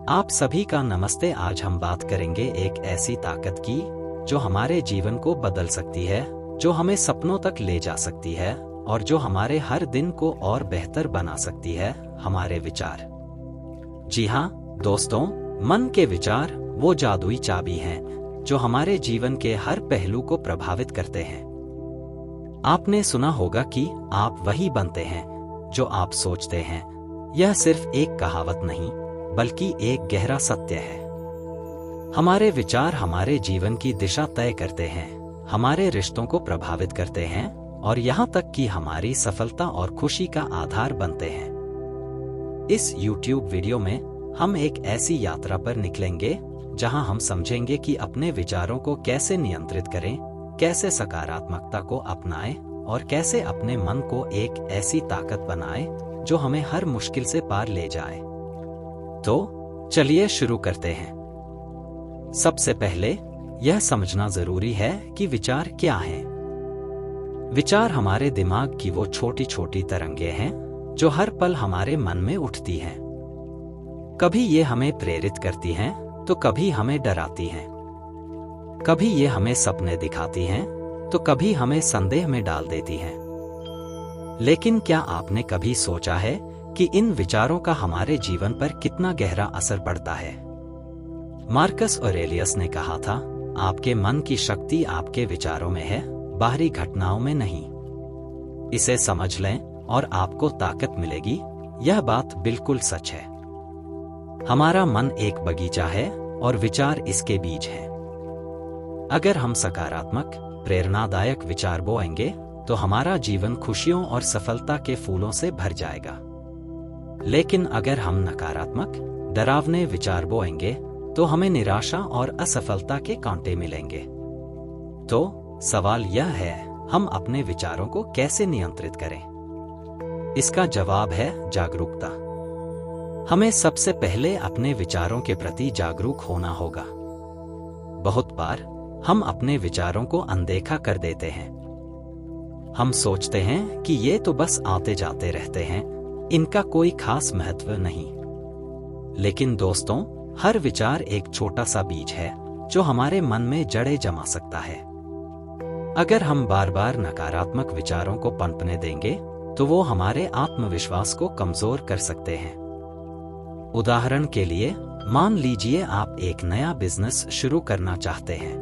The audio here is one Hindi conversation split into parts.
आप सभी का नमस्ते। आज हम बात करेंगे एक ऐसी ताकत की जो हमारे जीवन को बदल सकती है, जो हमें सपनों तक ले जा सकती है और जो हमारे हर दिन को और बेहतर बना सकती है, हमारे विचार। जी हाँ दोस्तों, मन के विचार वो जादुई चाबी हैं जो हमारे जीवन के हर पहलू को प्रभावित करते हैं। आपने सुना होगा कि आप वही बनते हैं जो आप सोचते हैं। यह सिर्फ एक कहावत नहीं, बल्कि एक गहरा सत्य है। हमारे विचार हमारे जीवन की दिशा तय करते हैं, हमारे रिश्तों को प्रभावित करते हैं और यहाँ तक कि हमारी सफलता और खुशी का आधार बनते हैं। इस YouTube वीडियो में हम एक ऐसी यात्रा पर निकलेंगे जहां हम समझेंगे कि अपने विचारों को कैसे नियंत्रित करें, कैसे सकारात्मकता को अपनाएं और कैसे अपने मन को एक ऐसी ताकत बनाएं जो हमें हर मुश्किल से पार ले जाए। तो चलिए शुरू करते हैं। सबसे पहले यह समझना जरूरी है कि विचार क्या हैं। विचार हमारे दिमाग की वो छोटी छोटी तरंगें हैं जो हर पल हमारे मन में उठती हैं। कभी ये हमें प्रेरित करती हैं तो कभी हमें डराती हैं। कभी ये हमें सपने दिखाती हैं तो कभी हमें संदेह में डाल देती हैं। लेकिन क्या आपने कभी सोचा है कि इन विचारों का हमारे जीवन पर कितना गहरा असर पड़ता है? मार्कस ऑरेलियस ने कहा था, आपके मन की शक्ति आपके विचारों में है, बाहरी घटनाओं में नहीं। इसे समझ लें और आपको ताकत मिलेगी। यह बात बिल्कुल सच है। हमारा मन एक बगीचा है और विचार इसके बीज हैं। अगर हम सकारात्मक, प्रेरणादायक विचार बोएंगे तो हमारा जीवन खुशियों और सफलता के फूलों से भर जाएगा। लेकिन अगर हम नकारात्मक, डरावने विचार बोएंगे तो हमें निराशा और असफलता के कांटे मिलेंगे। तो सवाल यह है, हम अपने विचारों को कैसे नियंत्रित करें? इसका जवाब है जागरूकता। हमें सबसे पहले अपने विचारों के प्रति जागरूक होना होगा। बहुत बार हम अपने विचारों को अनदेखा कर देते हैं। हम सोचते हैं कि ये तो बस आते जाते रहते हैं, इनका कोई खास महत्व नहीं। लेकिन दोस्तों, हर विचार एक छोटा सा बीज है जो हमारे मन में जड़ें जमा सकता है। अगर हम बार बार नकारात्मक विचारों को पनपने देंगे तो वो हमारे आत्मविश्वास को कमजोर कर सकते हैं। उदाहरण के लिए, मान लीजिए आप एक नया बिजनेस शुरू करना चाहते हैं,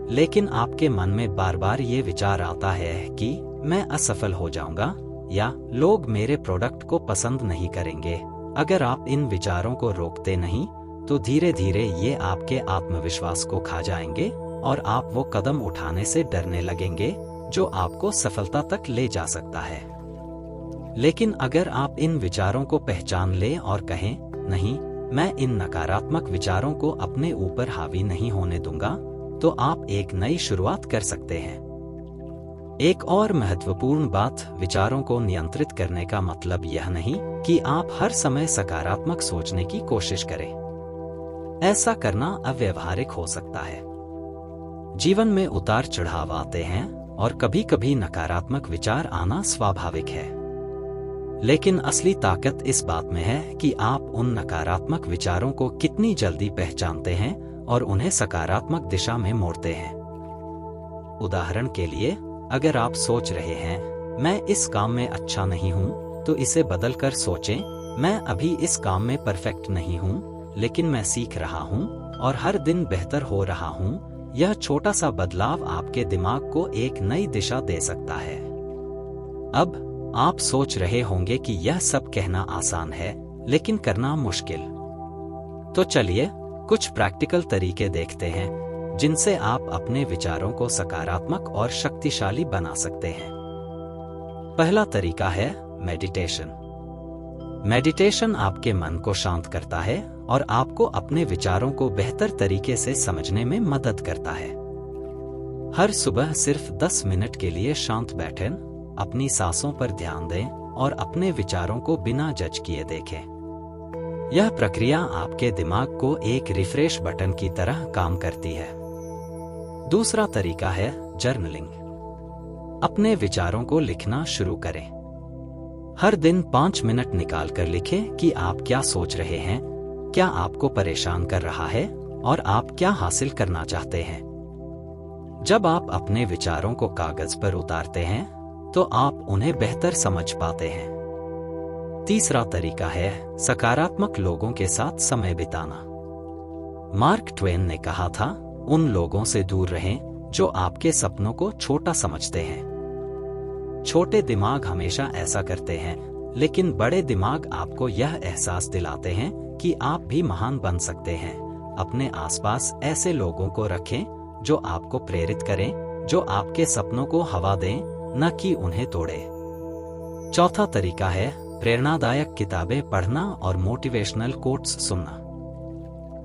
लेकिन आपके मन में बार बार ये विचार आता है कि मैं असफल हो जाऊंगा या लोग मेरे प्रोडक्ट को पसंद नहीं करेंगे। अगर आप इन विचारों को रोकते नहीं तो धीरे धीरे ये आपके आत्मविश्वास को खा जाएंगे और आप वो कदम उठाने से डरने लगेंगे जो आपको सफलता तक ले जा सकता है। लेकिन अगर आप इन विचारों को पहचान लें और कहें, नहीं, मैं इन नकारात्मक विचारों को अपने ऊपर हावी नहीं होने दूंगा, तो आप एक नई शुरुआत कर सकते हैं। एक और महत्वपूर्ण बात, विचारों को नियंत्रित करने का मतलब यह नहीं कि आप हर समय सकारात्मक सोचने की कोशिश करें। ऐसा करना अव्यावहारिक हो सकता है। जीवन में उतार चढ़ाव आते हैं और कभी कभी नकारात्मक विचार आना स्वाभाविक है। लेकिन असली ताकत इस बात में है कि आप उन नकारात्मक विचारों को कितनी जल्दी पहचानते हैं और उन्हें सकारात्मक दिशा में मोड़ते हैं। उदाहरण के लिए, अगर आप सोच रहे हैं, मैं इस काम में अच्छा नहीं हूं, तो इसे बदलकर सोचें, मैं अभी इस काम में परफेक्ट नहीं हूं, लेकिन मैं सीख रहा हूं और हर दिन बेहतर हो रहा हूं। यह छोटा सा बदलाव आपके दिमाग को एक नई दिशा दे सकता है। अब आप सोच रहे होंगे कि यह सब कहना आसान है, लेकिन करना मुश्किल। तो चलिए कुछ प्रैक्टिकल तरीके देखते हैं जिनसे आप अपने विचारों को सकारात्मक और शक्तिशाली बना सकते हैं। पहला तरीका है मेडिटेशन। मेडिटेशन आपके मन को शांत करता है और आपको अपने विचारों को बेहतर तरीके से समझने में मदद करता है। हर सुबह सिर्फ 10 मिनट के लिए शांत बैठें, अपनी सांसों पर ध्यान दें और अपने विचारों को बिना जज किए देखें। यह प्रक्रिया आपके दिमाग को एक रिफ्रेश बटन की तरह काम करती है। दूसरा तरीका है जर्नलिंग। अपने विचारों को लिखना शुरू करें। हर दिन 5 मिनट निकालकर लिखें कि आप क्या सोच रहे हैं, क्या आपको परेशान कर रहा है और आप क्या हासिल करना चाहते हैं। जब आप अपने विचारों को कागज पर उतारते हैं तो आप उन्हें बेहतर समझ पाते हैं। तीसरा तरीका है सकारात्मक लोगों के साथ समय बिताना। मार्क ट्वेन ने कहा था, उन लोगों से दूर रहें जो आपके सपनों को छोटा समझते हैं। छोटे दिमाग हमेशा ऐसा करते हैं, लेकिन बड़े दिमाग आपको यह एहसास दिलाते हैं कि आप भी महान बन सकते हैं। अपने आसपास ऐसे लोगों को रखें जो आपको प्रेरित करें, जो आपके सपनों को हवा दें, न कि उन्हें तोड़े। चौथा तरीका है प्रेरणादायक किताबें पढ़ना और मोटिवेशनल कोट्स सुनना।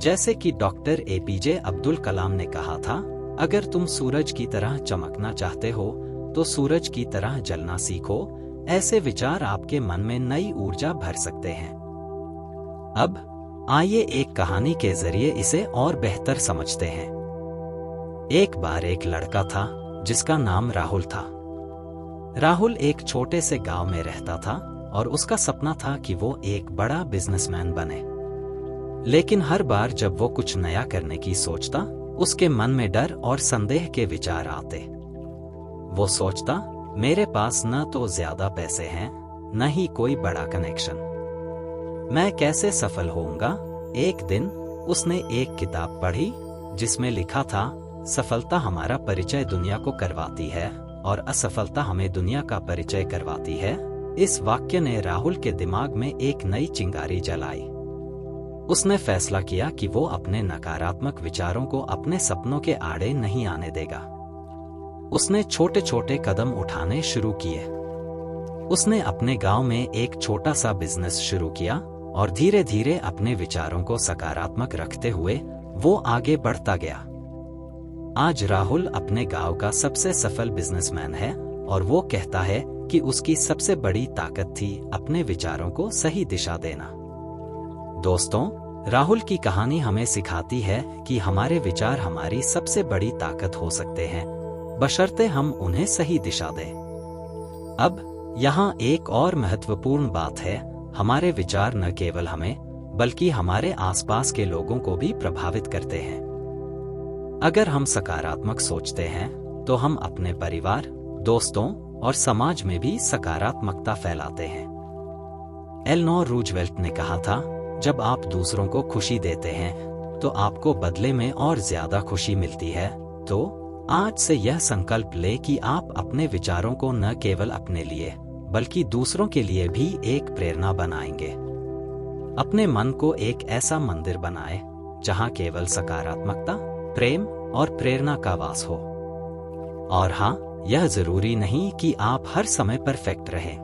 जैसे कि डॉक्टर एपीजे अब्दुल कलाम ने कहा था, अगर तुम सूरज की तरह चमकना चाहते हो तो सूरज की तरह जलना सीखो। ऐसे विचार आपके मन में नई ऊर्जा भर सकते हैं। अब आइए एक कहानी के जरिए इसे और बेहतर समझते हैं। एक बार एक लड़का था जिसका नाम राहुल था। राहुल एक छोटे से गांव में रहता था और उसका सपना था कि वो एक बड़ा बिजनेसमैन बने। लेकिन हर बार जब वो कुछ नया करने की सोचता, उसके मन में डर और संदेह के विचार आते। वो सोचता, मेरे पास न तो ज्यादा पैसे हैं, न ही कोई बड़ा कनेक्शन, मैं कैसे सफल होऊंगा। एक दिन उसने एक किताब पढ़ी जिसमें लिखा था, सफलता हमारा परिचय दुनिया को करवाती है और असफलता हमें दुनिया का परिचय करवाती है। इस वाक्य ने राहुल के दिमाग में एक नई चिंगारी जलाई। उसने फैसला किया कि वो अपने नकारात्मक विचारों को अपने सपनों के आड़े नहीं आने देगा। उसने छोटे छोटे कदम उठाने शुरू किए। उसने अपने गांव में एक छोटा सा बिजनेस शुरू किया और धीरे धीरे अपने विचारों को सकारात्मक रखते हुए वो आगे बढ़ता गया। आज राहुल अपने गांव का सबसे सफल बिजनेसमैन है और वो कहता है कि उसकी सबसे बड़ी ताकत थी अपने विचारों को सही दिशा देना। दोस्तों, राहुल की कहानी हमें सिखाती है कि हमारे विचार हमारी सबसे बड़ी ताकत हो सकते हैं, बशर्ते हम उन्हें सही दिशा दें। अब यहाँ एक और महत्वपूर्ण बात है, हमारे विचार न केवल हमें बल्कि हमारे आसपास के लोगों को भी प्रभावित करते हैं। अगर हम सकारात्मक सोचते हैं तो हम अपने परिवार, दोस्तों और समाज में भी सकारात्मकता फैलाते हैं। एलेनोर रूजवेल्ट ने कहा था, जब आप दूसरों को खुशी देते हैं तो आपको बदले में और ज्यादा खुशी मिलती है। तो आज से यह संकल्प ले कि आप अपने विचारों को न केवल अपने लिए बल्कि दूसरों के लिए भी एक प्रेरणा बनाएंगे। अपने मन को एक ऐसा मंदिर बनाएं जहां केवल सकारात्मकता, प्रेम और प्रेरणा का वास हो। और हाँ, यह जरूरी नहीं कि आप हर समय परफेक्ट रहें।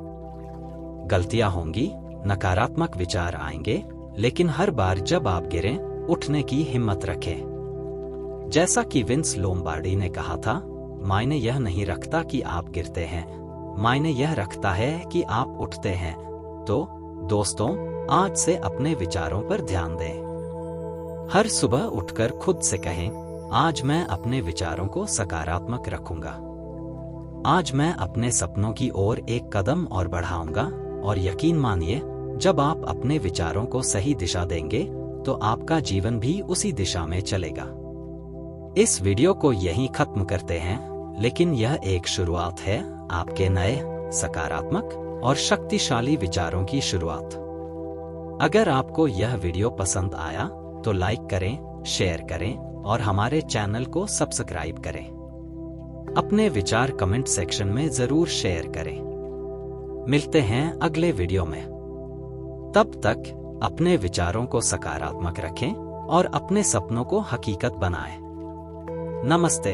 गलतियां होंगी, नकारात्मक विचार आएंगे, लेकिन हर बार जब आप गिरें, उठने की हिम्मत रखें। जैसा कि विंस लोम्बार्डी ने कहा था, मायने यह नहीं रखता कि आप गिरते हैं, मायने यह रखता है कि आप उठते हैं। तो दोस्तों, आज से अपने विचारों पर ध्यान दें। हर सुबह उठकर खुद से कहें, आज मैं अपने विचारों को सकारात्मक रखूंगा। आज मैं अपने सपनों की ओर एक कदम और बढ़ाऊंगा। और यकीन मानिए, जब आप अपने विचारों को सही दिशा देंगे तो आपका जीवन भी उसी दिशा में चलेगा। इस वीडियो को यहीं खत्म करते हैं, लेकिन यह एक शुरुआत है आपके नए, सकारात्मक और शक्तिशाली विचारों की शुरुआत। अगर आपको यह वीडियो पसंद आया तो लाइक करें, शेयर करें और हमारे चैनल को सब्सक्राइब करें। अपने विचार कमेंट सेक्शन में जरूर शेयर करें। मिलते हैं अगले वीडियो में। तब तक अपने विचारों को सकारात्मक रखें और अपने सपनों को हकीकत बनाएं। नमस्ते।